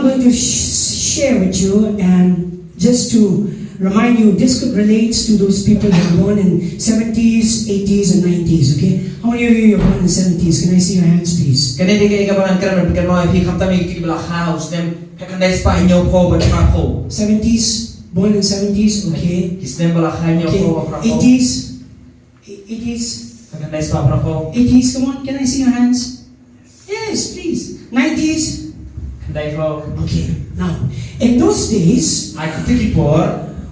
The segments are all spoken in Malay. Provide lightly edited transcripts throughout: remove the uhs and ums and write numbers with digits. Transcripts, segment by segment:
going to share with you, and just to remind you, this could relate to those people who were born in 70s, 80s, and 90s, okay? How many of you are born in 70s? Can I see your hands, please? 70s, born in 70s, okay? 80s, 80s, come on, can I see your hands? Yes, please. 90s? Okay, now, in those days,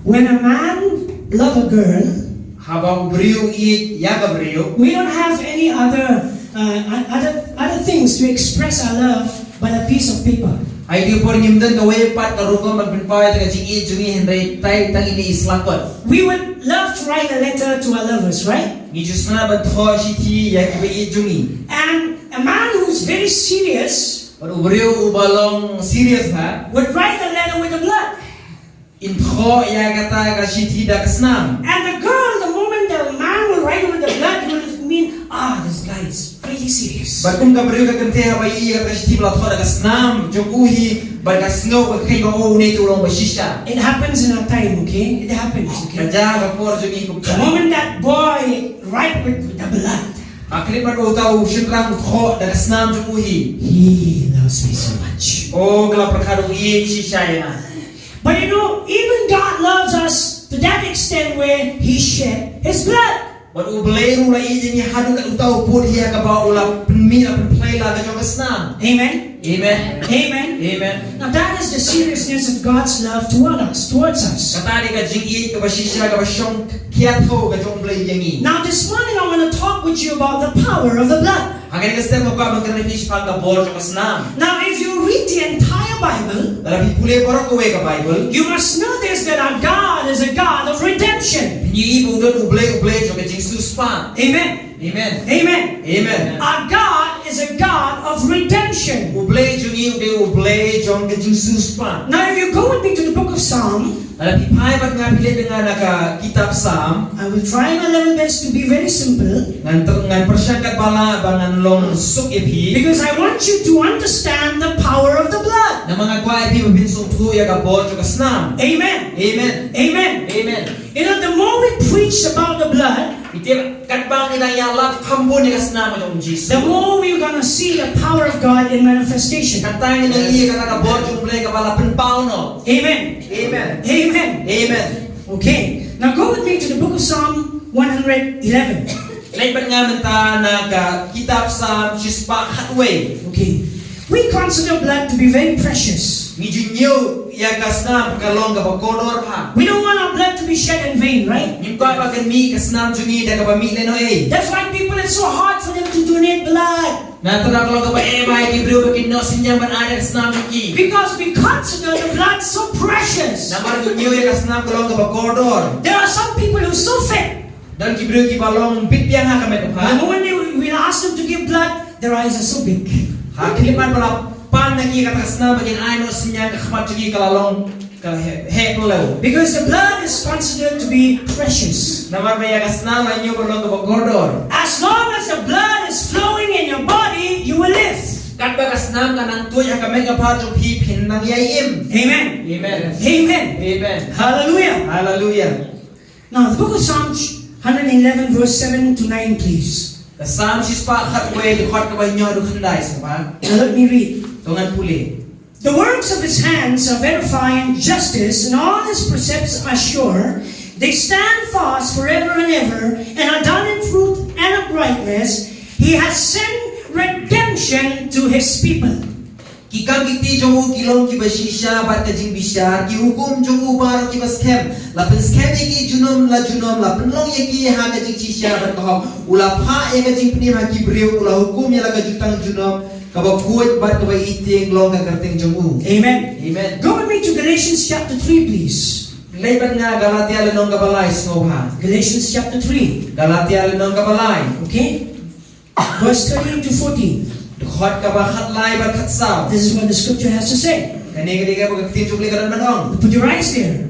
when a man loves a girl, we don't have any other things to express our love but a piece of paper. We would love to write a letter to our lovers, right? And a man who's very serious would write a letter with the blood. And the girl, the moment the man will write with the blood, it will mean, this guy is really serious. It happens in our time, okay? It happens, okay? The moment that boy write with the blood, he loves me so much. But you know, even God loves us to that extent where He shed His blood. Amen. Amen. Amen. Amen. Now that is the seriousness of God's love towards us. Now this morning I want to talk with you about the power of the blood. Now if you read the entire Bible, you must know this, that our God is a God of redemption. Amen. Amen. Amen. Amen. Our God is a God of redemption. Now if you go with me to the book of Psalm, I will try my level best to be very simple, because I want you to understand the power of the blood. Amen. Amen. Amen. Amen. You know, the more we preach about the blood, the more we're going to see the power of God in manifestation. Amen. Amen. Amen. Amen. Okay. Now go with me to the book of Psalm 111. Okay. We consider blood to be very precious. We don't want our blood to be shed in vain, right? That's why people, it's so hard for them to donate blood. Because we consider the blood so precious. There are some people who are so fit. The moment we ask them to give blood, their eyes are so big. Because the blood is considered to be precious. As long as the blood is flowing in your body, you will live. Amen. Amen. Amen. Amen. Hallelujah. Hallelujah. Now the book of Psalms 111 verse 7 to 9, please. Now let me read. The works of his hands are verifying justice, and all his precepts are sure. They stand fast forever and ever, and are done in truth and uprightness. He has sent redemption to his people. Amen. Amen. Go with me to Galatians chapter 3, please. Galatians chapter 3. Okay? Verse 13 to 14. This is what the scripture has to say. Put your eyes there.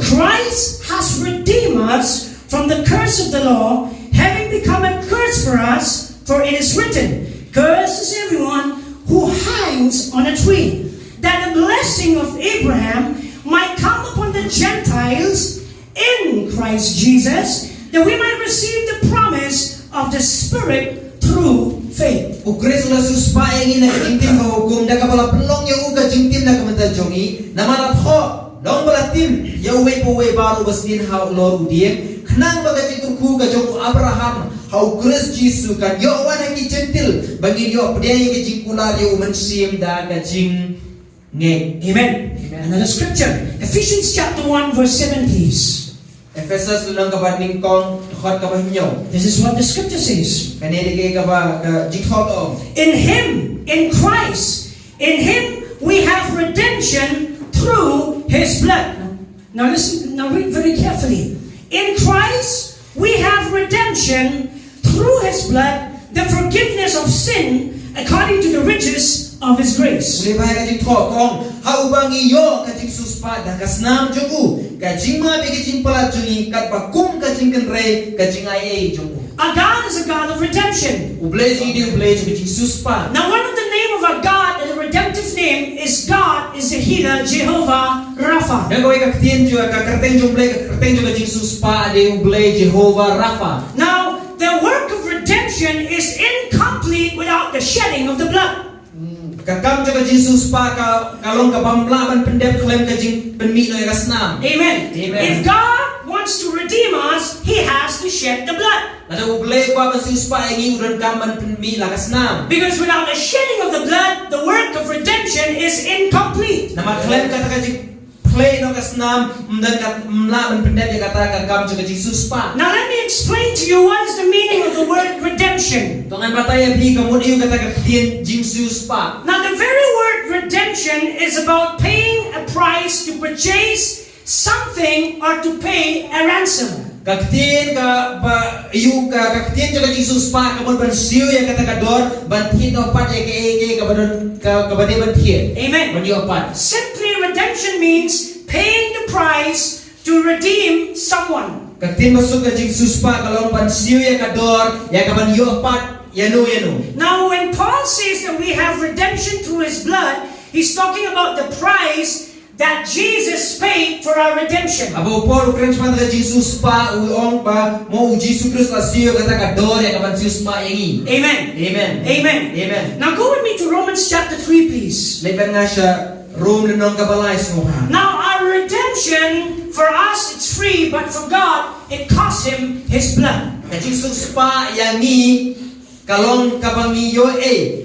Christ has redeemed us from the curse of the law, having become a curse for us, for it is written, "Cursed is everyone who hangs on a tree, that the blessing of Abraham might come upon the Gentiles in Christ Jesus, that we might receive the promise of the Spirit through faith. O Kristo la suspa yang ina jintim ka hukum da kapala pelong yang uga jintim na kamanta jongi na marapho dong balatim ya uwe po uwe baru basnin ha lor udiem khnang baga jiturku ka jong Abraham how Christ Jesus kan yo wana ki gentil bagi yo pediai ki jingkula yo mensim da ka jing nge. Amen. Another scripture, Ephesians chapter 1 verse 7, please. Efesus lunang kabanding kong khot ka bahnyo. This is what the scripture says. Kanili kay ka ba jikhot o. In Him, in Christ, in Him we have redemption through His blood. Now listen, now read very carefully. In Christ we have redemption through His blood, the forgiveness of sin according to the riches of His grace. Uli bahaya ka jikhot kong haubang iyo ka jing suspa da kasnam jogu ka jing ma bigi jing pala jungi kat bakum ka jing kenre ka jing ai jogu. Our God is a God of redemption. Ubleji di ubleji ka jing suspa. Now one of the name of our God, the redemptive name, is God is the healer, Jehovah Rapha. Dan kau ikat tien juga ka kerteng jumble ka kerteng juga jing suspa ade uble Jehovah Rapha. Now the work of redemption is incomplete without the shedding of the blood. Kakam juga jing suspa ka kalong ka bamblaban pendep klaim ka jing penmi no kasnam. Amen. Amen. If God wants to redeem us, He has to shed the blood. Ada uble pa suspa yang udan kaman penmi la kasnam. Because without the shedding of the blood, the work of redemption is incomplete. Nama klaim kata ka jing play no kasnam mdan kat mlaban pendep ya kata kakam juga jing suspa. Now let me explain to you what is the meaning of the word redemption. Tongan bataya bi kamu iyo kata ka tien jing suspa. Now the very word redemption is about paying a price to purchase something or to pay a ransom. Kaktin ka ba iyo ka kaktin juga jing suspa kamu ban siu ya kata ka dor ban thin opat eke ka badon ka bade ban thin. Amen. Ban yo opat. Simply redemption means paying the price to redeem someone. Kaktin masuk ka jing suspa kalong ban siu ya ka dor ya ka ban yo opat yanu. Now when Paul says that we have redemption through His blood, he's talking about the price that Jesus paid for our redemption. Abo Paul Ukraine man ka Jesus pa uong pa mo Jesus Christ asio kata ka dor ya ka ban Jesus pa yangi. Amen. Amen. Amen. Amen. Now go with me to Romans chapter 3, please. Leban nga siya Rome nang kabalay semua. Now our redemption, for us it's free, but for God it cost Him His blood. Ka Jesus pa yangi kalong kabangiyo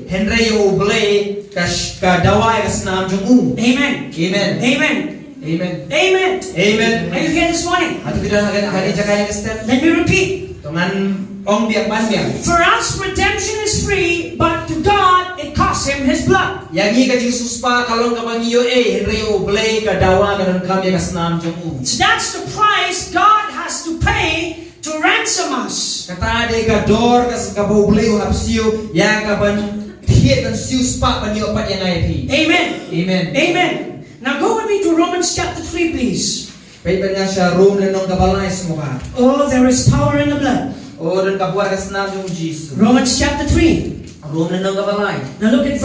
Henry yo ublay ka dawai ka snam jungu. Amen. Amen. Amen. Amen. Amen. Amen. Are you here this morning? Atau kita hari jakaya ka step. Let me repeat. Tongan ong biak ban biak. For us redemption is free, but to God it cost Him His blood. Yangi ka Jesus pa kalong kabangiyo Henry yo ublay ka dawa ka nang kami ka snam jungu. So that's the price God has to pay to ransom us. Kata ade ka dor ka kabublay o hapsiyo ya ka ban hiet dan siu spa ban yo pat yang ai. Amen. Amen. Amen. Now go with me to Romans chapter 3, please. Pay ba nga siya Rome nang kabalay semua. Oh, there is power in the blood. O dan kabuar ka snam jungu Jesus. Romans chapter 3. Rome nang kabalay. Now look at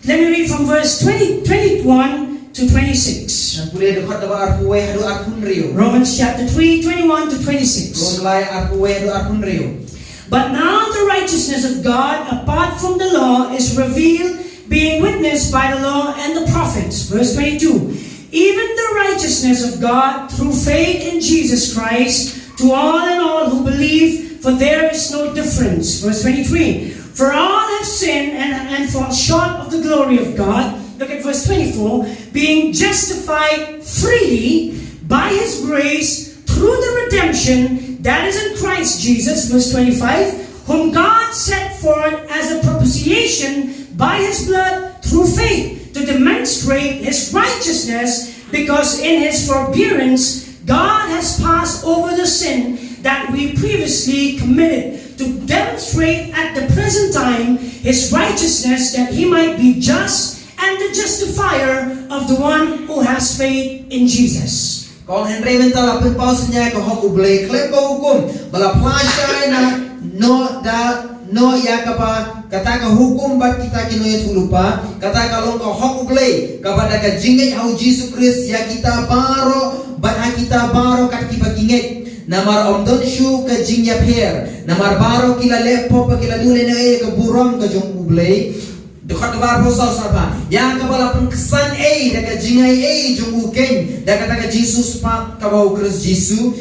let me read from verse 21 to 26. Nang pulih dekat dapat arpuwe hadu arpun rio. Romans chapter 3, 21 to 26. Rome lay arpuwe hadu arpun rio. But now the righteousness of God apart from the law is revealed, being witnessed by the law and the prophets. Verse 22. Even the righteousness of God through faith in Jesus Christ to all and all who believe, for there is no difference. Verse 23. For all have sinned and fall short of the glory of God. Look at verse 24. Being justified freely by His grace through the redemption that is in Christ Jesus. Verse 25. Whom God set forth as a propitiation by His blood through faith to demonstrate His righteousness, because in His forbearance God has passed over the sin that we previously committed, to demonstrate at the present time His righteousness, that He might be just and the justifier of the one who has faith in Jesus. Kung Henry mental apin paus niya ko hok ublay klem ko hukum bala plasya na no no ya kapa kata ka hukum bat kita kino ya tulupa kata kalong ka hok uglay kepada ka jingay au Jesus Christ ya kita baro bat ha kita baro kat kiba kinget namar omdon shu ka jingya pher namar baro kila lepo pa kila dule na e ka buram ka jong uglay dekat bar posal sarba ya ka bala pengkesan da ka jingay jong ukeng da kata ka Jesus pa ka bau Christ Jesus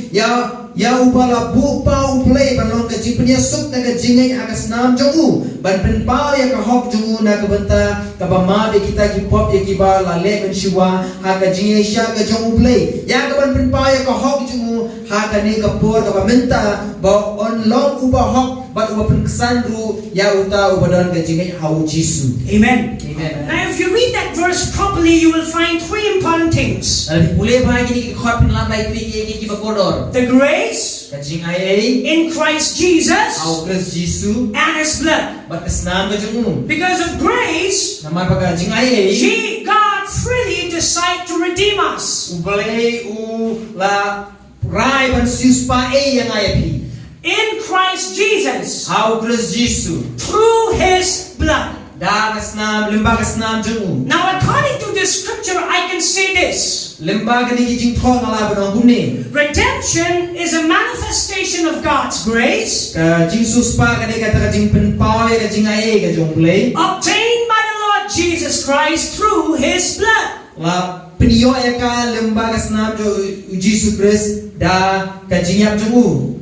ya ubala bupa uplay balong ka jipnya suk na ka jingay akas nam jongu ban pen pa ya ka hok jongu na ka banta ka ba ma be kita ki pop ya ki ba la le men shiwa ha ka jingay sha ka jongu play ya ka ban pen pa ya ka hok jongu ha ka ne ka por ka ba menta ba on long uba hok ba uba pen kesandru ya uta uba don ka jingay hau Jesus. Amen. Amen. Now, if you read that verse properly, you will find three important things: the grace in Christ Jesus and His blood. Because of grace, God freely decided to redeem us. In Christ Jesus, through His blood. Now, according to this scripture, I can say this: redemption is a manifestation of God's grace, obtained by the Lord Jesus Christ through His blood.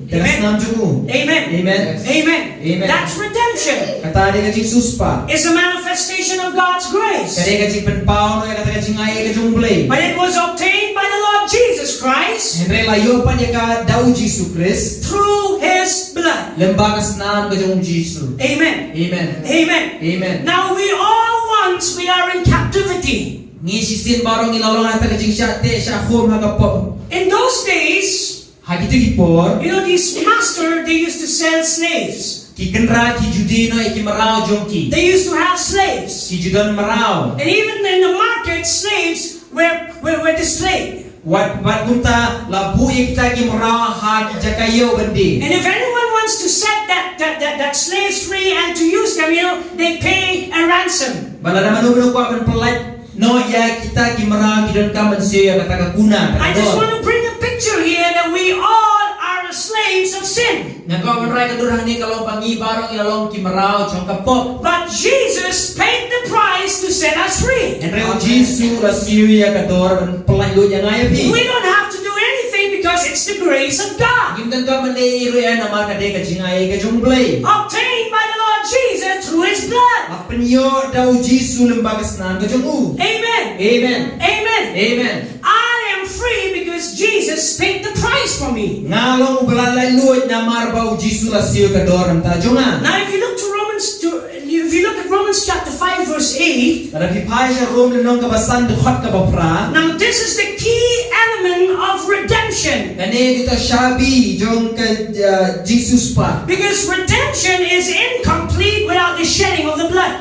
Amen. Amen. Amen. Amen. Amen. That's redemption. It's a manifestation of God's grace. But it was obtained by the Lord Jesus Christ through His blood. Amen. Amen. Amen. Amen. Now we are in captivity. In those days, these masters, they used to sell slaves. They used to have slaves. And even in the market, slaves were displayed. And if anyone wants to set that slaves free and to use them, they pay a ransom. I just want to bring a picture here that we all are slaves of sin. But Jesus paid the price to set us free. We don't have to do anything because it's the grace of God, obtained by the Lord Jesus through His blood. Amen. Amen. Amen. Amen. I am free because Jesus paid the price for me. Now, if you look at Romans chapter 5 verse 8, now this is the key element of redemption. Because redemption is incomplete without the shedding of the blood.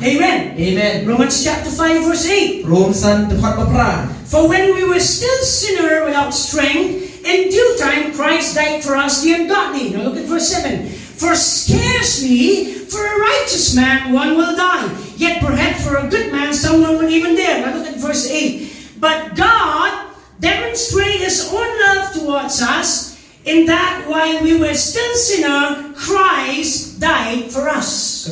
Amen. Amen. Romans chapter 5 verse 8. For when we were still sinner without strength, in due time Christ died for us the ungodly. Now look at verse 7. For scarcely for a righteous man one will die, yet perhaps for a good man someone will even dare. Now look at verse 8. But God demonstrated His own love towards us, in that while we were still sinner, Christ died for us.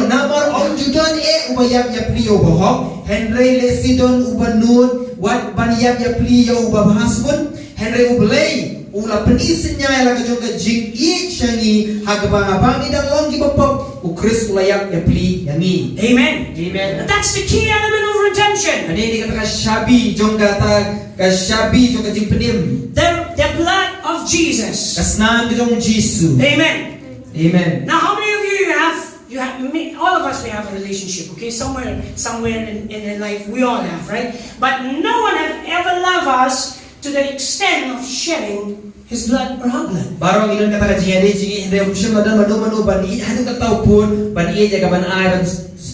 Namar om judan ubayab ya plio bohok Henry lesidon ubanun wat baniyab ya plio ubahasbun Henry ublay ula penisnya la kajonga jing shangi hagabangi dan long gibapok ukris ulayab ya pli yangi. Amen. Amen. That's the key element of redemption. Ani dikatakan shabi jonga ta kashabi jonga jing penim. The blood of Jesus. Kasnam jong Jesus. Amen. Amen. Now, how many of you have all of us, we have a relationship, okay? Somewhere in life, we all have, right? But no one has ever loved us to the extent of shedding his blood or her blood. Barang inon kata jingi jingi hindi umusyon madan manu bani hanu katau pun bani jaga ban ai ban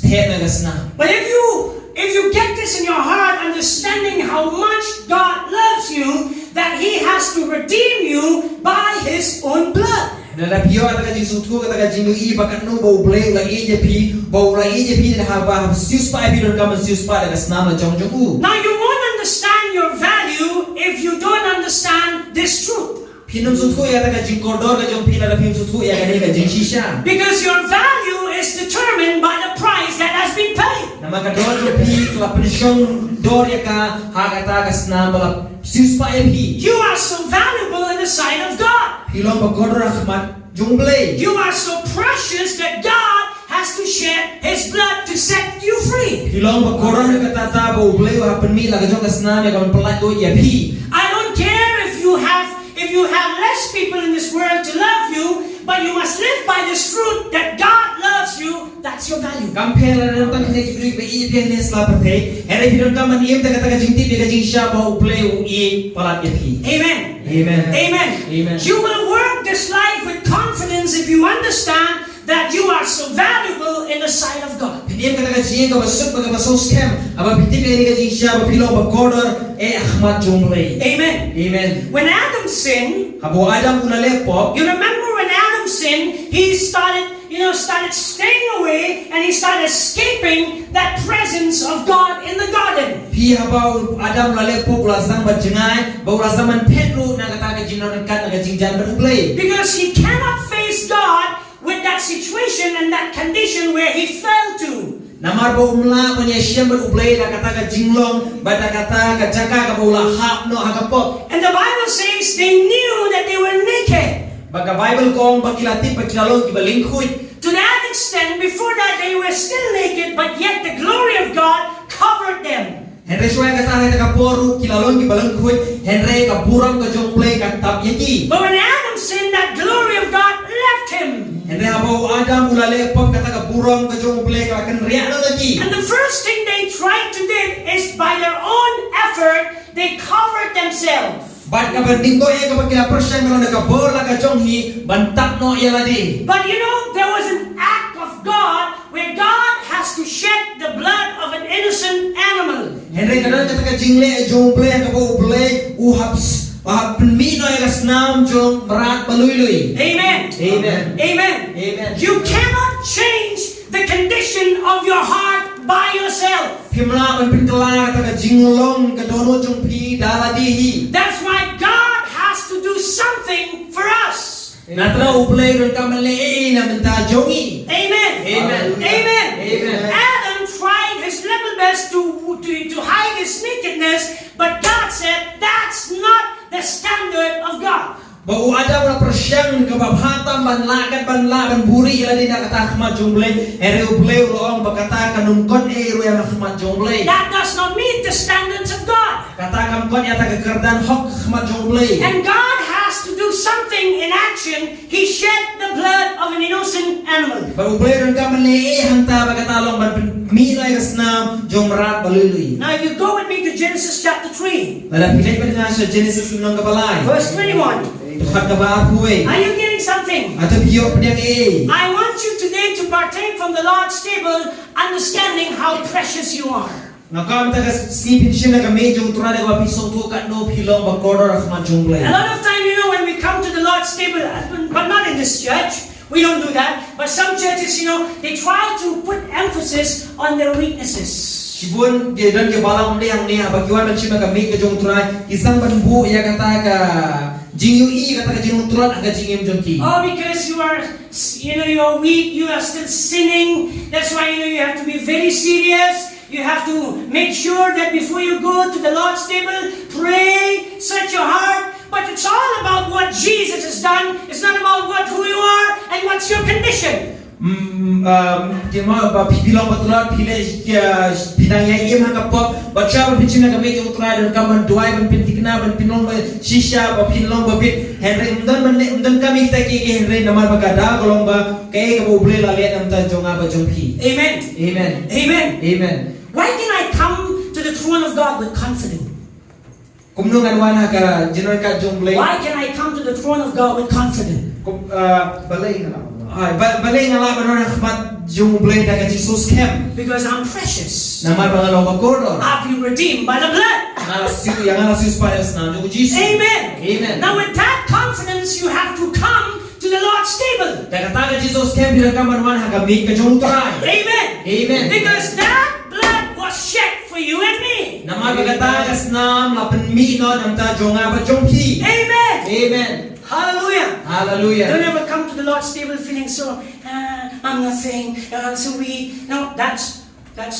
step na gasna. But if you get this in your heart, understanding how much God loves you, that He has to redeem you by His own blood. Na pio ataga jing sutku ataga jing i bakat no bau bleng la i je pi bau la i je pi na ba sius pa bi don kam sius pa daga snam la jong jong u. Now you won't understand your value if you don't understand this truth. Pinum sutku ya ataga jing kordor ga jong pi la pim sutku ya ga jing shisha. Because your value is determined by the price that has been paid. Na maka dor pi la pensiong dor ya ka ha ga snam la sius pa ya pi. You are so valuable in the sight of God. Hilong ba kordor rahmat jong bleng. You are so precious that God has to shed His blood to set you free. Hilong ba kordor ka tata bau bleng ha penmi la ga jong snam ya ga pelat do ya pi. I don't care if you have less people in this world to love you, but you must live by this truth that God loves you. That's your value. Compare la tang ne ki bri be i be ne sla pa the. Ere bidon kam an yem ta ka jing ti be ga jing sha ba u play u i palat ya pi. Amen. Amen. Amen. Amen. You will work this life with confidence if you understand that you are so valuable in the sight of God. Piniam ka ta jing ka basuk ba so scam aba piti be ga jing sha ba pilo ba korder e ahmat jong lay. Amen. Amen. When Adam sinned, Abo Adam una lepo. you remember when Adam sinned, he started staying away and he started escaping that presence of God in the garden. Pi habau Adam la lepo ula sang ba jengai ba ula zaman petru na kata ka jing na kat na jing jan ba play. Because he cannot face God with that situation and that condition where he fell to. Namar ba umla pa niya siyam ba play na kata ka jinglong ba da kata ka jaka ka ba ula hap no hagapok. And the Bible says they knew that they were naked. Baga Bible kong bakilati pakilalong kibalingkuit. To that extent, before that they were still naked, but yet the glory of God covered them. Henry suai kata hai ka poru kilalong kibalingkuit. Henry ka buram ka jongplay ka tap yaki. But when Adam sinned, that glory of God left him. Henry habau Adam ulale pop kata ka buram ka jongplay ka kan riak no lagi. And the first thing they tried to do is by their own effort, they covered themselves. Bat ka banding ko ka bakila persen kalau nak bor la ka jonghi bantak no ya ladi. But you know, there was an act of God where God has to shed the blood of an innocent animal. Henry kadang kata ka jingle jongplay ka bau play uhaps penmi no ya snam jong berat balui. Amen. Amen. Amen. Amen. You cannot change the condition of your heart by yourself. Pimla man pinkala kata ka jinglong ka dono jong pi daladihi. That's why God has to do something for us. Natra uplay ron kamale na menta jongi. Amen. Amen. Amen. Amen. Adam tried his level best to hide his nakedness, but God said that's not the standard of God. Bau ada na persyang ka babhatam banlakan banlaban buri ila din kata khmat jonglay ere uplay roong bakata kanungkon ero ya khmat jonglay. That does not meet the standards of God. Kata kamkon ya ta kekerdan hok khmat jonglay. And God has to do something in action. He shed the blood of an innocent animal. Bau uplay ron kamale hanta bakata long ban mina yasnam jomrat balului. Now if you go with me to Genesis chapter 3, Pada pilih pada Genesis nang kapalay. verse 21. Tuhan kabapuy. Are you getting something? Atau biyo pediang I want you today to partake from the Lord's table, understanding how precious you are. Nakam taga sipin siya na kami jong turada wa pisong tu kat no pilong bakoro rahmat jonglay. A lot of time, you know, when we come to the Lord's table, but not in this church, we don't do that. But some churches, you know, they try to put emphasis on their weaknesses. Sibun dia dan dia balang dia ni bagiwan man siya kami ke jong turai isang banbu ya kata ka jingui kata ka jing turat aga jingim jongki. Oh, because you're weak, you are still sinning. That's why, you have to be very serious. You have to make sure that before you go to the Lord's table, pray, search your heart. But it's all about what Jesus has done. It's not about who you are and what's your condition. Dia mau bilang betulan pilih bidang yang ia mengapa baca berbincang dengan kami jauh terakhir dan kaman doai berpintikna berpinlong shisha berpinlong berbit Henry undan kami kita kiki Henry nama bagada kolong ba kaya kamu boleh lalit nam ta jong apa jong pi. Amen. Amen. Amen. Amen. Why can I come to the throne of God with confidence? Kumnungan wana ka general ka jong blay. Why can I come to the throne of God with confidence? Balay ngalaban orang khmat jung blay da ka Jesus kem. Because I'm precious. Namar bangalo ka kodo. I've been redeemed by the blood. Yang ala sus pa na jung Jesus. Amen. Amen. Now with that confidence, you have to come to the Lord's table. Da ka ta Jesus kem bila ka manwan ha ka mi ka jung try. Amen. Amen. Because that blood was shed for you and me. Namar ka ta ka snam la pen mi no nam ta jonga ba jong pi. Amen. Amen. Hallelujah. Hallelujah. Don't ever come to the Lord's table feeling so, I'm nothing, I'm so weak. No, that's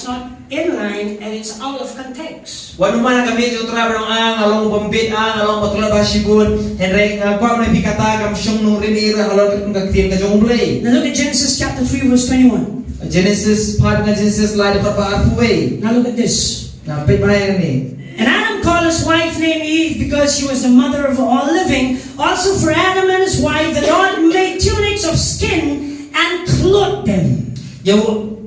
not in line and it's out of context. Wanu mana kami jung try barong along bombit along batula ba shibun henry kwa na bikata kam shong no rin ira along ka tin ka jong blay. Now look at Genesis chapter 3 verse 21. Genesis part ng Genesis slide pa arpuway. Now look at this. Na pay bahay ni. And Adam called his wife named Eve because she was the mother of all living. Also for Adam and his wife, the Lord made tunics of skin and clothed them. Yo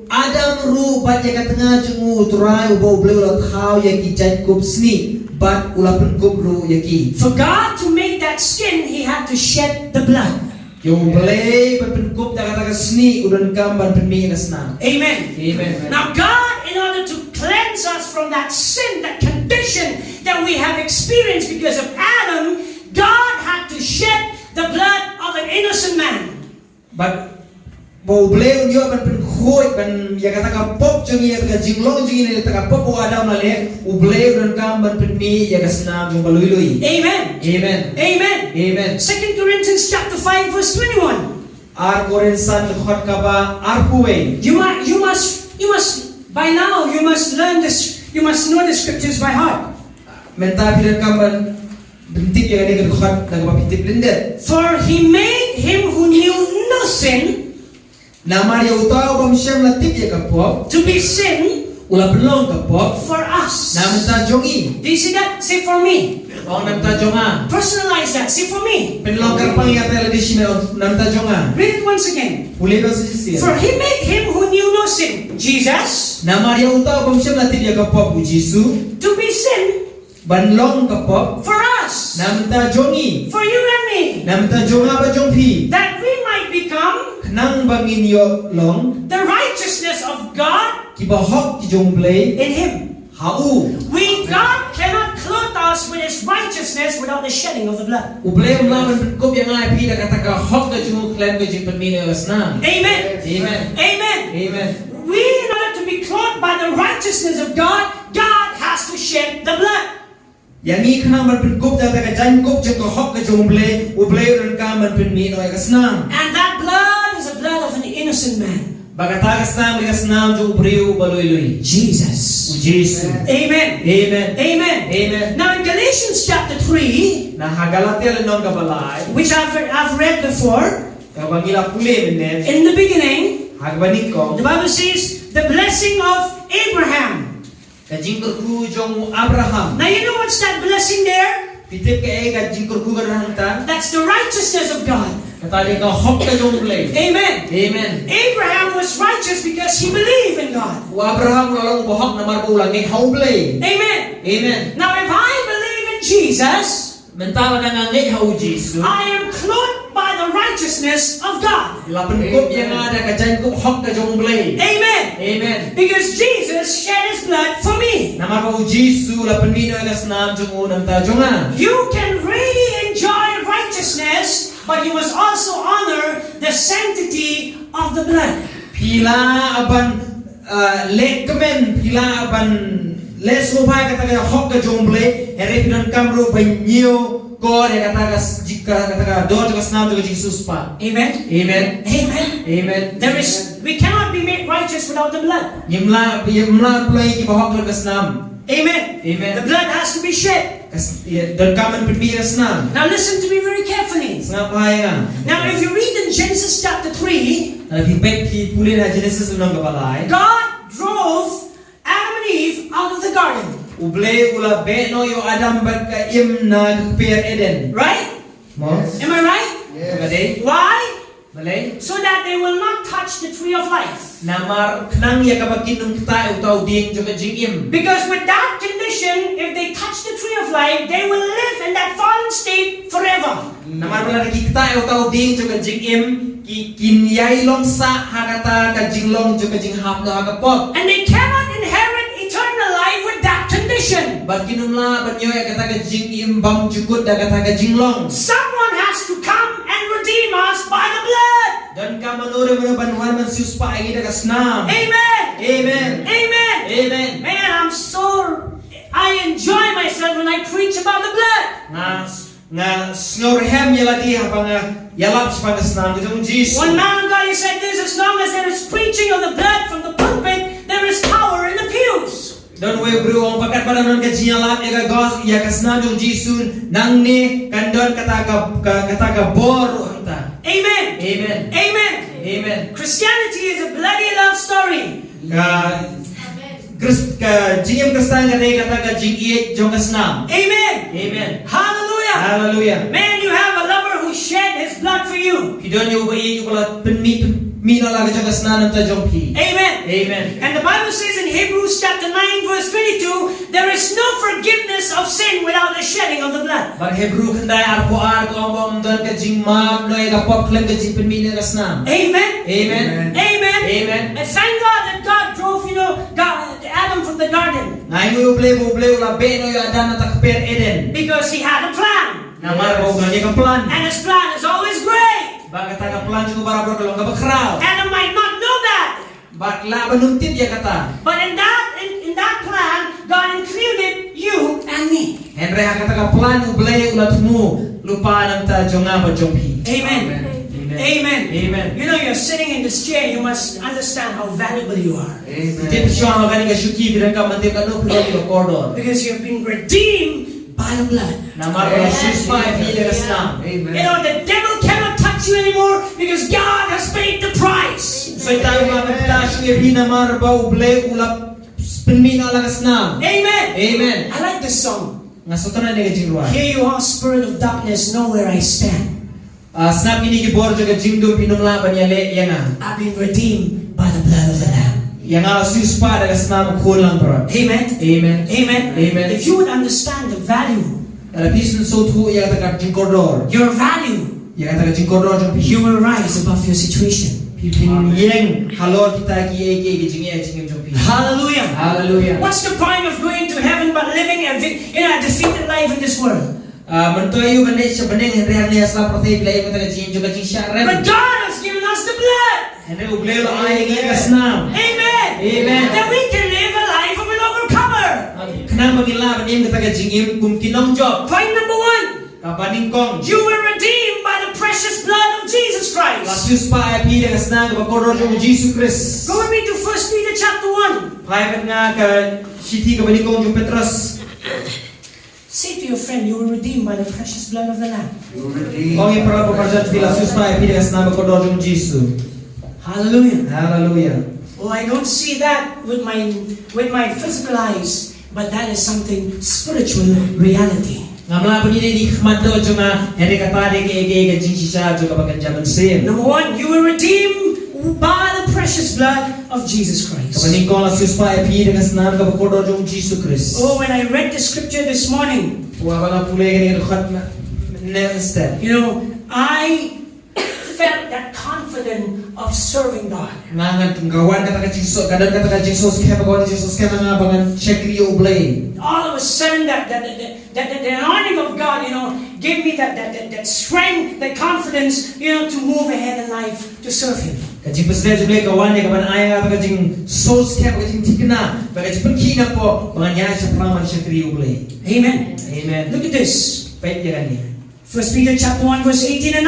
Adam ru bat ya katanga jungu turai ubo bleu thau ya ki Jacob sni bat ulapun kup ru ya ki. For God to make that skin, he had to shed the blood. Yo blei bat pun kup da kata sni udan kam ban pemi kasna. Amen. Amen. Now God, in order to cleanse us from that sin, that condition that we have experienced because of Adam, God had to shed the blood of an innocent man. But bo bleu yo ban pun khoi ban ya kata ka pop jungi ya ka jinglong jungi ne ta ka pop o Adam la le u bleu udan kam ban pemi ya kasna jung balui lui. Amen. Amen. Amen. Amen. 2 Corinthians chapter 5 verse 21. Ar Korinsan khot ka ba arpuway. You must by now you must learn this. You must know the scriptures by heart. Menta bidan kam ban bentik ya ni ka khot na ka pitip lindet. For he made him who knew no sin Namar ya utau bam syam la tip ya ka pop to be sin ula belong ka pop for us. na menta jongi. Do you see that? Say for me. Oh namta jonga. Personalize that. Say for me. Penlong karpang ya tela di sini namta jonga. Read it once again. Uli ba sisi. For he made him who knew no sin, Jesus, Namar ya utau bam syam la tip ya ka pop Jisu to be sin banlong ka pop for us, na menta jongi. for you and me, Na menta jonga ba jongpi. that we might become Nang bangin yo long the righteousness of God kibahok ki jongblay in him. hau. God cannot clothe us with his righteousness without the shedding of the blood. Ublay mlaman kop yang ai pi da kata ka hok ka jung klem ka jing permine wasna. Amen. Amen. Amen. Amen. We, in order to be clothed by the righteousness of God, God has to shed the blood. Yang ni kena man pen kop da ka jan kop jeng ka hok ka jongblay ublay ran ka man pen mi no ka snam. And that blood is the blood of an innocent man. Bagata ka snam ka snam ju ubriu baloy lui. Jesus. Jesus. Amen. Amen. Amen. Amen. Now in Galatians chapter 3, Na hagalatel non ka balay. which I've read before, Ka bangila pule men in the beginning, hagbanik ko. the Bible says the blessing of Abraham. Ka jingkur ku jong Abraham. Now you know what's that blessing there? Pitip ka ka jingkur ku kan hanta. That's the righteousness of God. Kata dia ka hok ka jongblay. Amen. Amen. Abraham was righteous because he believed in God. Wa Abraham lalang bohok na marbo ulang ni haublay. Amen. Amen. Now if I believe in Jesus, Mentala na ngangit hau Jesus. I am clothed by the righteousness of God. Lapan kup yang ada ka jan kup hok ka jongblay. Amen. Amen. Because Jesus shed his blood for me. Nama kau Jesus lapan mino ka snam jungu nam ta jonga. You can really enjoy righteousness, but you must also honor the sanctity of the blood. Pila aban lekmen pila aban les rupai kata ka hok ka jongblay. Here pinon kamro banyo ko dia kata ka jika kata ka do ka snam ka Jesus pa. Amen. Amen. Amen. Amen. We cannot be made righteous without the blood. Yimla play ki bahok ka snam. Amen. Amen. The blood has to be shed. Dan kaman pemira snam. Now listen to me very carefully. Snap hai nga. Now if you read in Genesis chapter 3, Lebih baik ki pulih na Genesis unang kapalay. God drove Adam and Eve out of the garden. Uble ula be no yo Adam bat ka im na per Eden. Right? Mo? Am I right? Yes. Why? Malay? So that they will not touch the tree of life. Namar knang ya kabakin nung kita utaw ding juga jingim. Because with that condition, if they touch the tree of life, they will live in that fallen state forever. Namar pala kita kau ding juga jing im kin yai long sa hakata ka jing long juga jing hap no hakapot. And they cannot inherit eternal life with that condition. Bat kinumla banyo kata ka jing im bam jukut da kata ka jing long. Someone has to come and redeem us by the blood. Dan ka manure mo banwan man sius pa ay da kasnam. Amen. Amen. Amen. Amen. Man, I enjoy myself when I preach about the blood. Nga snorhem yaladi habang yalap sa pagkasnam ng Jesus. One man of God, he said this: as long as there is preaching of the blood from the pulpit, there is power in the pews. Don we bro ang pakat para non kajiyalat ega gos ya kasnam ng Jesus nang ni kandon kataga bor anta. Amen. Amen. Amen. Amen. Christianity is a bloody love story. Jingim Kristan kataga jingiet jong kasnam. Amen. Amen. Hallelujah. Hallelujah. Man, you have a lover who shed his blood for you. Kidon yo ba iyo pala penmino laga jong kasnam ta jong pi. Amen. Amen. And the Bible says in Hebrews chapter 9 verse 22, there is no forgiveness of sin without the shedding of the blood. Bar Hebrew kandai arko ambom don ka jing mag no ega pop klem ka jing penmino kasnam. Amen. Amen. Amen. Amen. And thank God that God drove, Adam from the garden. Ngai mo ble la beno yo Adam ta per Eden. Because he had a plan. Namar mo ngani ka plan. And his plan is always great. Ba kata ka plan juga barabor kalau ka bakraw. Adam might not know that. Bakla banuntit ya kata. But in that plan, God included you and me. Henry kata ka plan ble ulatmu lupa nam ta jonga ba jongpi. Amen. Amen. Amen. You know, you're sitting in this chair, you must understand how valuable you are. Tip siya magani ka shuki bilang ka mantip ano pula yo kordor. Because you've been redeemed by the blood. Namar ko sis pa pili kasnam. You know, the devil cannot touch you anymore because God has paid the price. So tayo mapita siya hinamar ba ble ulap penmina la kasnam. Amen. Amen. I like this song. Ngasotona ni kajingwa. Here you are, spirit of darkness, know where I stand. Snap ini kibor juga jingdo pinumla banyale yanga. I've been redeemed by the blood of the Lamb. Yanga sus pa daga snam kulang pra. Amen. Amen. Amen. Amen. If you would understand the value, Pisun so tu ya kata jingkodor. your value, Ya kata jingkodor jong you will rise above your situation. Pipin yeng halor kita ki jingye jingem jong pi. Hallelujah. Hallelujah. What's the point of going to heaven but living a defeated life in this world? Mentoyu bende sebeneng henry ni asla prote bilai kata jing juga jing syarem. But God has given us the blood. Henry ublelo ay ngi kasnam. Amen. Amen. That we can live a life of an overcomer. Kenang magila benim kata jingim kum kinong job. Point number 1. Kapaning kong. You were redeemed by the precious blood of Jesus Christ. Lasus pa api daga snang ba kodor jong Jesus Christ. Go with me to 1 Peter chapter 1. Private nga ka city ka baning kong jong Petrus. Say to your friend, you were redeemed by the precious blood of the Lamb. Kong yung para paparjat di lasus pa api daga snang ba kodor jong Jesus. Hallelujah. Hallelujah. Oh, I don't see that with my physical eyes, but that is something spiritual reality. Ngamla po nila di hmado jong henry katade ke jing sisa jong kabagan jaman sim. Number 1, you were redeemed by the precious blood of Jesus Christ. Kapaning kong lasus pa api daga snang ba kodor jong Jesus Christ. Oh, when I read the scripture this morning, Wala pulay kani khat next step. you know, I felt that confidence of serving God. Ngangat gawan kata ka Jesus kadang kata ka Jesus kaya pagawan Jesus kaya nga bangan chekri oblay. All of a sudden, that the anointing of God, you know, gave me that strength, that confidence, you know, to move ahead in life to serve Him. Kajing presiden juga kawan ya kapan ayah kata kajing sos kaya kajing tikna kajing perkina po bangan ya sepraman chekri oblay. Amen. Amen. Look at this. Pait ya kan ni. 1 Peter chapter 1 verse 18 and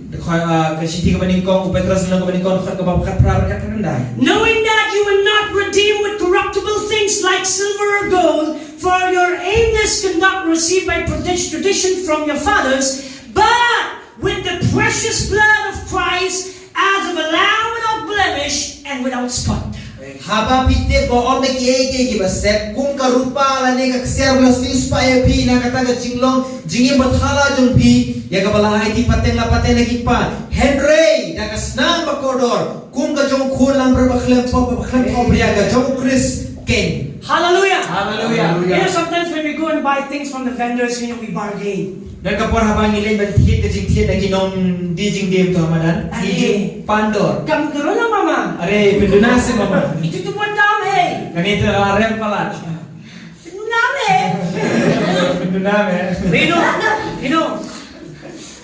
19. Kasi kapaning kong Petrus lang kapaning kong khat kabakat praber kat rendah. Knowing that you were not redeemed with corruptible things like silver or gold, for your aimless conduct received by tradition from your fathers, but with the precious blood of Christ, as of a lamb without blemish and without spot. Haba pite ko on ki basep kung karupa la ne ka kser la sis pa e pi na kata ga jinglong jingi bathala jong pi ya ka bala ai ti pateng la pateng na ki pa Henry na ka snang makodor kung ka jong khul lang ber bakhlem po bria ga jong Chris ken. Hallelujah. Hallelujah. You know, sometimes when we go and buy things from the vendors, you know, we bargain. Dan kapor habang ilay ban thiet ka jing thiet na ginom di jing dem to hamadan. Di pandor. Kam karo na mama. Are pendunasi mama. Itu tu buat dame. Ganito rem palat. Dame. Penduname.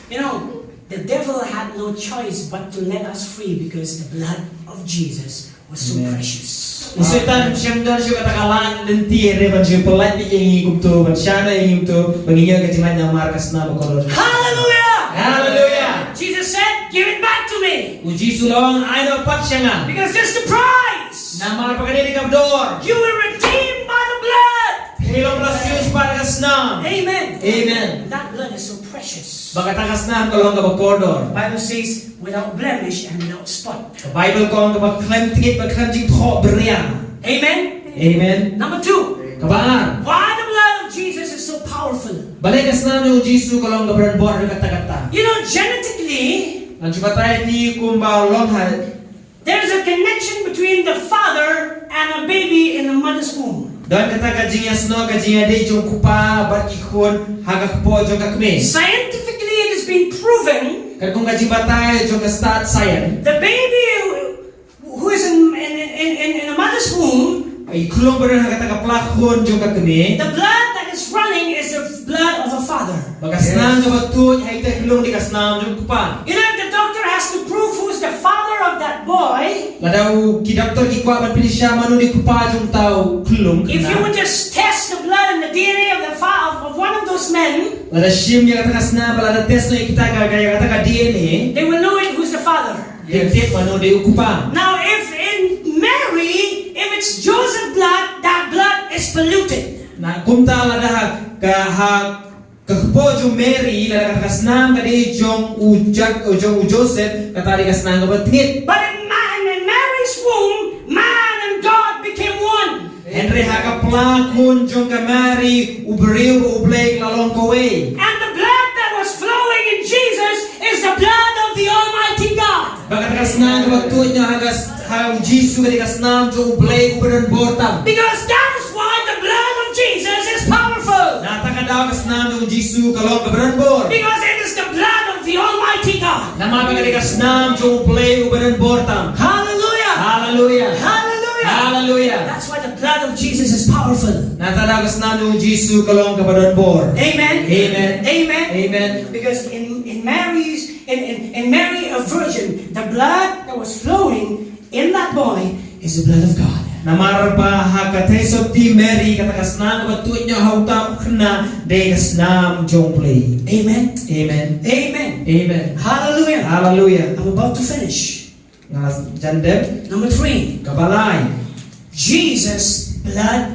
You know, the devil had no choice but to let us free because the blood of Jesus was so precious. Usutan siyam don siya katakalan lenti re ban siya pelat di yang ikum tu ban siya na yang tu banginya kejiman yang markas na bakolor. Hallelujah! Hallelujah! Jesus said, "Give it back to me." Uji sulong ay no pat siya nga. Because there's the prize. Na mga pagkadiri kabdor. You were redeemed by the blood. Hilong rasyon para kasnam. Amen. Amen. And that blood is so precious. Baka takasnam kalong kabakordor. The Bible says, without blemish and without spot. The Bible kong kabaklam tingit baklam jing tho beriang. Amen. Amen. Number 2. Kabaan. Why the blood of Jesus is so powerful? Balik kasnam yung Jisu kalong kabran bor kata-kata. You know, genetically, Ang cubatay ni kumba long hal. there's a connection between the father and a baby in the mother's womb. Dan kata kajinya sno kajinya de jong kupa bat ikon hagak po jong kakme. Scientifically, it has been proven Kan kung kaji batay jong start science. the baby who is in a mother's womb, Ay kulong beran hagak kaplakon jong kakme. the blood that is running is the blood of a father. Bagasnam jong batut hay tay kulong di kasnam jong kupa. You know, if the doctor has to prove who's the father of that boy, Ladaw ki doktor ki kwa man pilih siya manu di kupa jong tau kulong. if you would just test the blood and the DNA of the of one of those men, Lada shim yang kata kasna balada test no kita gaya kata ka DNA. they will know it who's the father. Tiap manu di kupa. Now, if in Mary, if it's Joseph's blood, that blood is polluted. Na kumta lada Kakpo jong Mary lada kata kasna kadi jong Joseph kata di kasna kabatingit. But in Mary's womb, man and God became one. Henry hakaplakon jong kamari ubriw ublek lalong kowe. And the blood that was flowing in Jesus is the blood of the Almighty God. Bakat kasna kabatut nya hagas Jisu kadi kasna jong ublek ubran bortam. Because that is why the blood of Jesus is powerful. Natakadaw kasna jong Jisu kalong kabran bor. Because it is the blood of the Almighty God. Nama kadi kasna jong ublek ubran bortam. Hallelujah. Hallelujah. Hallelujah. Hallelujah. That's why the blood of Jesus is powerful. Natadaw kasna jong Jisu kalong kabran bor. Amen. Amen. Amen. Amen. Because in Mary, a virgin, the blood that was flowing in that boy is the blood of God. Namarpa hakatay ti Mary kata kasna kabatut nya hauta kna de kasna jong play. Amen. Amen. Amen. Amen. Hallelujah. Hallelujah. I'm about to finish. Jandep Number 3. kabalay. Jesus' blood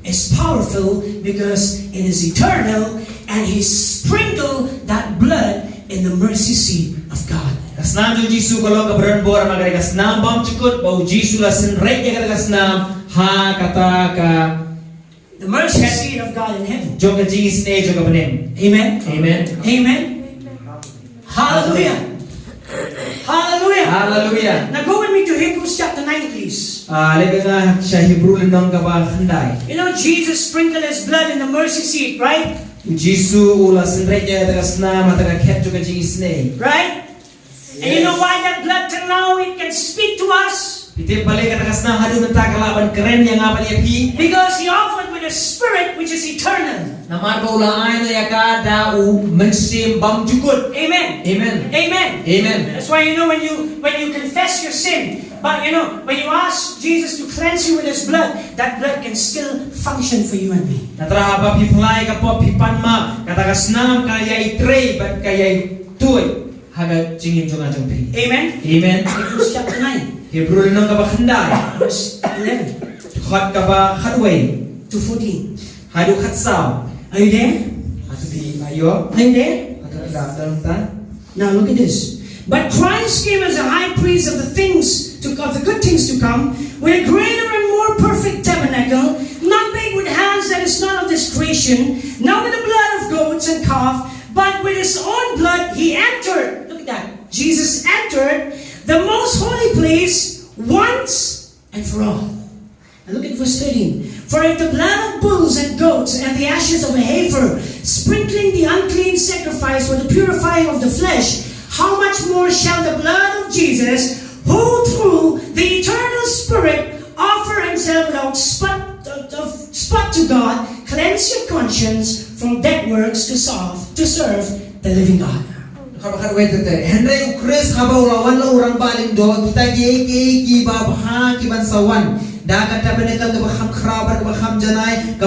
is powerful because it is eternal and He sprinkled that blood in the mercy seat of God. Kasnam jong Jisu kalong kabran bor magari kasnam bam cikut bau Jisu la senrek ya kata kasnam ha kata ka The mercy seat of God in heaven. jong ka jingis ne jong ka benem. Amen. Amen. Amen. Hallelujah. Hallelujah. Hallelujah. Now go with me to Hebrews chapter 9, please. Lega nga siya Hebrew lenong ka ba handay. You know, Jesus sprinkled His blood in the mercy seat, right? Jisu ula senrek ya kata kasnam mata ka ket jong ka jingis ne. Right? And you know why that blood till now it can speak to us? Iti balik kata kasnam hadu menta kalaban keren yang apa dia pi. Because He offered with a spirit which is eternal. Namar ba ulangan na yaka dau mensim bam jukut. Amen. Amen. Amen. Amen. That's why you know when you confess your sin, but you know when you ask Jesus to cleanse you with His blood, that blood can still function for you and me. Natraha ba piplay ka po pipan ma kata kasnam kaya itrey bat kaya tuy haga jingim jong ajong pi. Amen. Amen. Hebrews chapter 9, Hebrew lenong ka ba handay. verse 11 Khat ka ba khatway. to 14. Hadu khatsaw. Are you there? Hadu di ayo. Are you there? Hadu dalam ta. Now look at this. But Christ came as a high priest of the good things to come, with a greater and more perfect tabernacle, not made with hands, that is not of this creation, not with the blood of goats and calf, but with His own blood He entered. Look at that. Jesus entered the most holy place once and for all. And look at verse 13. For if the blood of bulls and goats and the ashes of a heifer, sprinkling the unclean sacrifice for the purifying of the flesh, how much more shall the blood of Jesus, who through the eternal Spirit offer himself without spot to God, cleanse your conscience from dead works to serve the living God. Henry Chris habaulawan la urang baling do kita ki babha ki bansawan da kata benekan ke baham khrabar ke baham janai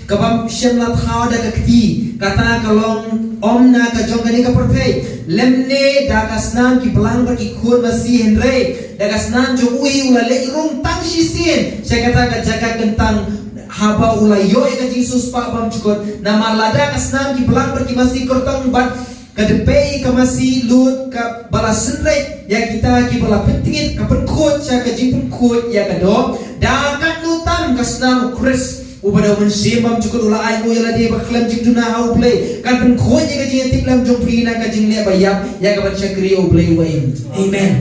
kabam shemla thau da kakti kata kalong omna ka jongani ka perfect lemne da kasnam ki pelang ber ki khur masih Henry da kasnam jo ui ula le rum tang shisin saya kata ka jaga kentang haba ula yo ka Jesus pa bam cukot nama lada kasnam ki pelang ber ki masih kortang bat kadepei ka masih lut ka balasan rate ya kita ki bala pentingit ka perkut sa ka jipun kut ya ka do da kat nutam kasnam Chris ubada mun simam cukup ula ai mo yala de baklam jing duna au play kan pen khoi je ka jing tiplam jong prina ka jing le bayap ya ka ban chakri o play wa im. Amen.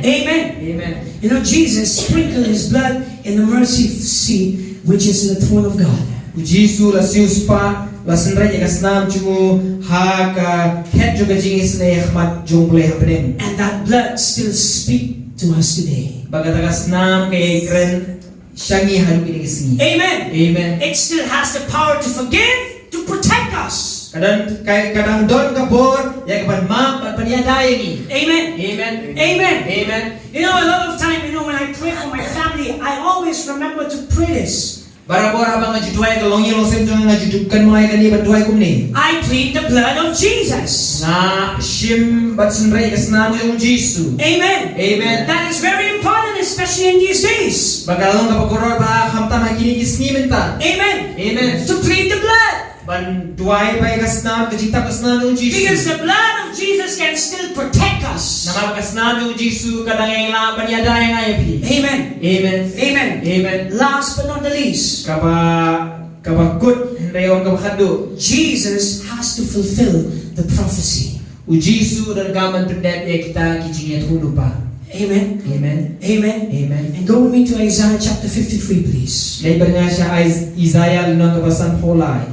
Amen. Amen. You know, Jesus sprinkled his blood in the mercy seat which is in the throne of God. Jesus la sius pa la senrai ya kasnam cungu ha ka khet jo ka jing isne khmat jong play happening. And that blood still speak to us today. Bagata kasnam ke kren shangi haru kini kesini. Amen. Amen. It still has the power to forgive, to protect us. Kadang don kabor ya kapan ma pan paniada ini. Amen. Amen. Amen. Amen. You know, a lot of time, when I pray for my family, I always remember to pray this. Barabor habang ngajuduay ka longi losem jong ngajudukkan mo ay kani baduay kumni. I plead the blood of Jesus. Na shim bat sunray kasnamo yung Jesus. Amen. Amen. That is very important, especially in these days. Bagalong kapagoror ba kamta makini kisni menta. Amen. Amen. To plead the blood. Ban duay pa kasnam kajita kasnam yung Jesus. Because the blood of Jesus can still protect us. Nama kasnam yung Jesus kadang yang la paniada yang ayapi. Amen. Amen. Amen. Amen. Last but not the least, kabakut hendayon kabakado. Jesus has to fulfill the prophecy. U Jesus dan gaman pendat ya kita kijingnya tuh lupa. Amen. Amen. Amen. Amen. And go with me to Isaiah chapter 53, please. Lebar nga siya Isaiah linong kabasan polay.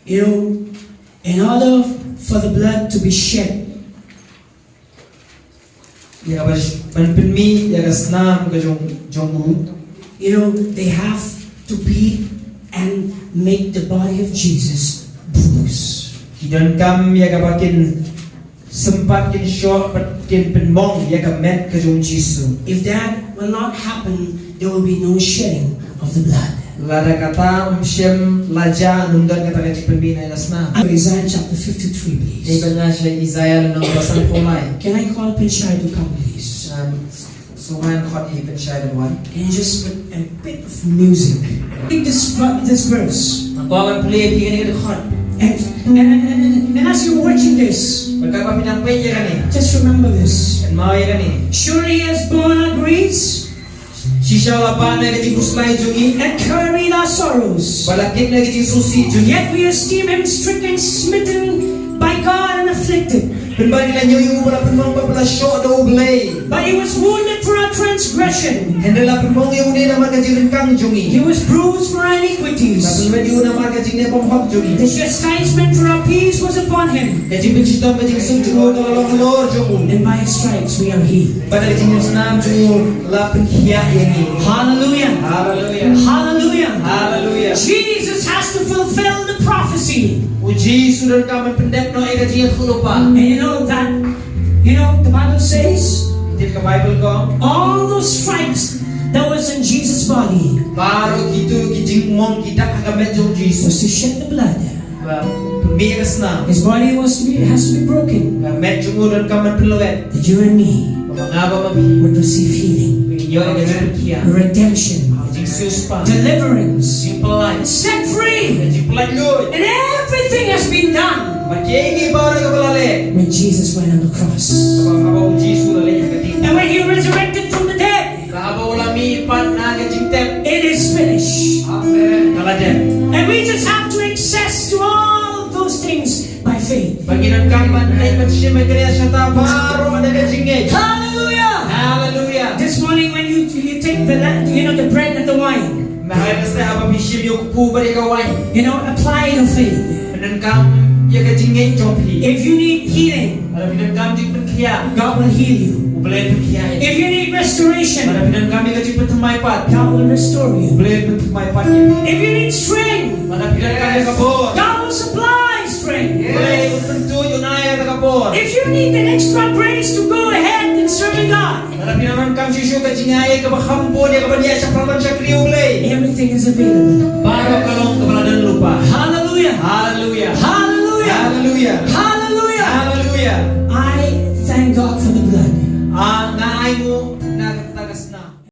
You know, in order for the blood to be shed, Ya kabas panpenmi ya kasnam ka jong you know, they have to beat and make the body of Jesus bruise. Kidan kam ya kabakin sempat kin short kin penmong ya kamet ka jong Jesus. If that will not happen, there will be no shedding of the blood. Lada kata shem laja nundan kata ka penmi na kasna. Isaiah chapter 53, please. Lebar nga siya Isaiah linong kabasan polay. Can I call Pinshai to come, please? So man khot even shayad one. Can you just put a bit of music? Read this verse. Ako ang play pigani ka khot. And as you're watching this, Pagka pinapay ya kani. just remember this. And mao ya kani. Surely he has borne our griefs Shisha la pa na kiti kuslay jungi. and carried our sorrows. Balakit na kiti susi jungi. Yet we esteem him stricken, smitten by God and afflicted. Penbagi la nyoy wala penmong pa pala shot do blay. But he was wounded for our transgression. Hendela penmong yung ni naman ka jirin kang jungi. He was bruised for our iniquities. Napulwed yung naman ka jing nepong hok jungi. The chastisement for our peace was upon him. Kajing penchitong kajing sumtulo kalalong lor jungi. And by his stripes we are healed. Pada kajing yung senam jungi la penhiya yani. Hallelujah. Hallelujah. Hallelujah. Hallelujah. Jesus has to fulfill the prophecy. Uji sudah kaman pendek no eka jing khulupa. And you know that, the Bible says, Tit ka Bible ko. all those stripes that was in Jesus' body Baru gitu kijing mong kita kagamet yung was Jesus. to shed the blood. Miras na. His body has to be broken, Kamet yung udan kaman peluwet. that you and me Pamangaba mabi. would receive healing, Pagigyo ay kajing kia. redemption, Kajing sius pa. deliverance, Kajing pelay. set free, Kajing pelanyoy. and everything has been done Magkiki para ka balale. when Jesus went on the cross. Kapag habaw Jesus lalay kajing. And when he resurrected from the dead, Kahabaw lami pan na kajing tep. it is finished. Amen. Kaladen. And we just have to access to all of those things by faith. Baginan kaman ay magsya may kaya siya ta. Baro na kajing eh. Hallelujah! Hallelujah. This morning when you take the bread and the wine, Bahaya nasta apa bishim yo kupu bari kawai. Apply your faith. Penenkam ya kejingin jompi. If you need healing, Pada penenkam jing penkia. God will heal you. Ubelai penkia. If you need restoration, Pada penenkam ya kejing pentemai pat. God will restore you. Ubelai pentemai pat ya. If you need strength, Pada penenkam ya kabor. God will supply strength. Ubelai pentu yunai ya kabor. If you need an extra grace to go ahead and serve God, Pada penenkam shishu kejingai kabakhampo dia kabadia capraman syakri ubelai. everything is available. Baru kalong kepala dan lupa. Hallelujah. Hallelujah. Hallelujah. Hallelujah. Hallelujah.